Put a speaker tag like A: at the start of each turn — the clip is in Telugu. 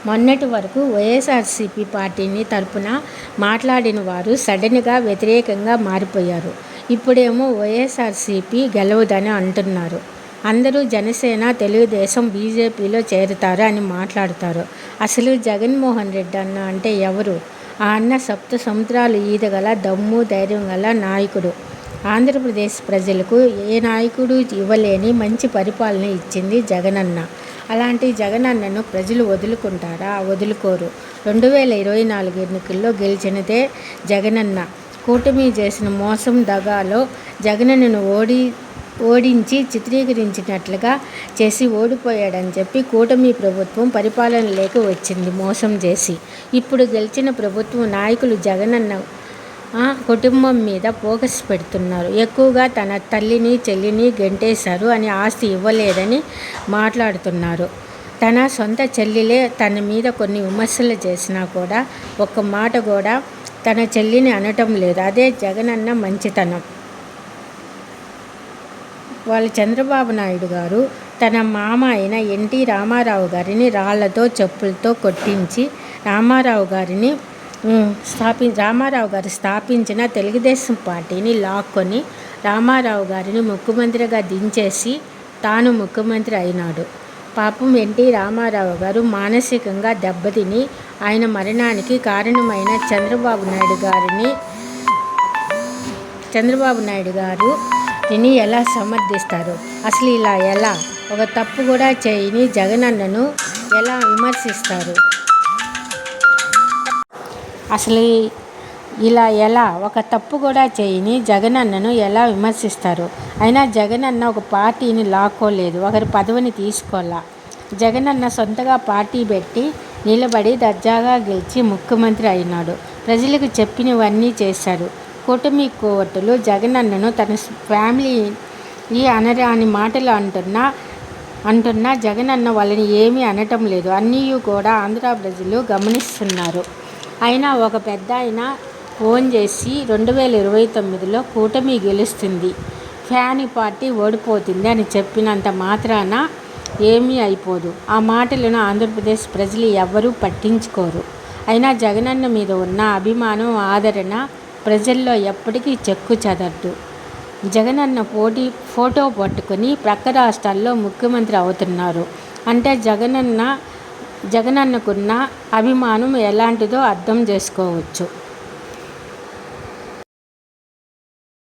A: మొన్నటి వరకు వైఎస్ఆర్సీపీ పార్టీని తరపున మాట్లాడిన వారు సడన్గా వ్యతిరేకంగా మారిపోయారు. ఇప్పుడేమో వైఎస్ఆర్సీపీ గెలవదని అంటున్నారు. అందరూ జనసేన, తెలుగుదేశం, బీజేపీలో చేరుతారు అని మాట్లాడుతారు. అసలు జగన్మోహన్ రెడ్డి అన్న అంటే ఎవరు? ఆ అన్న సప్త సముద్రాలు ఈదగల దమ్ము, ధైర్యం గల నాయకుడు. ఆంధ్రప్రదేశ్ ప్రజలకు ఏ నాయకుడు ఇవ్వలేని మంచి పరిపాలన ఇచ్చింది జగనన్న. అలాంటి జగనన్నను ప్రజలు వదులుకుంటారా? వదులుకోరు. 2024 ఎన్నికల్లో గెలిచినదే జగనన్న. కూటమి చేసిన మోసం, దగాలో జగనన్నను ఓడించి చిత్రీకరించినట్లుగా చేసి ఓడిపోయాడని చెప్పి కూటమి ప్రభుత్వం పరిపాలనలోకి వచ్చింది మోసం చేసి. ఇప్పుడు గెలిచిన ప్రభుత్వం నాయకులు జగనన్న కుటుంబం మీద ఫోకస్ పెడుతున్నారు. ఎక్కువగా తన తల్లిని, చెల్లిని గెంటేశారు అని ఆస్తి ఇవ్వలేదని మాట్లాడుతున్నారు. తన సొంత చెల్లిలే తన మీద కొన్ని విమర్శలు చేసినా కూడా ఒక్క మాట కూడా తన చెల్లిని అనటం లేదు. అదే జగనన్న మంచితనం. వాళ్ళ చంద్రబాబు నాయుడు గారు తన మామ అయిన ఎన్టీ రామారావు గారిని రాళ్లతో, చెప్పులతో కొట్టించి రామారావు గారు స్థాపించిన తెలుగుదేశం పార్టీని లాక్కొని రామారావు గారిని ముఖ్యమంత్రిగా దించేసి తాను ముఖ్యమంత్రి అయినాడు. పాపం ఎన్టీ రామారావు గారు మానసికంగా దెబ్బతిని ఆయన మరణానికి కారణమైన చంద్రబాబు నాయుడు గారు దీన్ని ఎలా సమర్థిస్తారు? అసలు ఇలా ఎలా? ఒక తప్పు కూడా చేయని జగనన్నను ఎలా విమర్శిస్తారు? అసలు ఇలా ఎలా? ఒక తప్పు కూడా చేయని జగనన్నను ఎలా విమర్శిస్తారు? అయినా జగనన్న ఒక పార్టీని లాక్కోలేదు, ఒకరి పదవిని తీసుకోలా. జగనన్న సొంతగా పార్టీ పెట్టి నిలబడి దర్జాగా గెలిచి ముఖ్యమంత్రి అయినాడు. ప్రజలకు చెప్పినవన్నీ చేశాడు. కూటమి కోవట్టులు జగనన్నను తన ఫ్యామిలీ అనరాని మాటలు అంటున్నా జగనన్న వాళ్ళని ఏమీ అనటం లేదు. అన్నీ కూడా ఆంధ్ర ప్రజలు గమనిస్తున్నారు. అయినా ఒక పెద్ద ఆయన ఫోన్ చేసి 2029లో కూటమి గెలుస్తుంది, ఫ్యాన్ పార్టీ ఓడిపోతుంది అని చెప్పినంత మాత్రాన ఏమీ అయిపోదు. ఆ మాటలను ఆంధ్రప్రదేశ్ ప్రజలు ఎవ్వరూ పట్టించుకోరు. అయినా జగనన్న మీద ఉన్న అభిమానం, ఆదరణ ప్రజల్లో ఎప్పటికీ చెక్కు చెదరదు. జగనన్న ఫోటో పట్టుకొని ప్రక్క రాష్ట్రాల్లో ముఖ్యమంత్రి అవుతున్నారు అంటే జగనన్నకున్న అభిమానం ఎలాంటిదో అర్థం చేసుకోవచ్చు.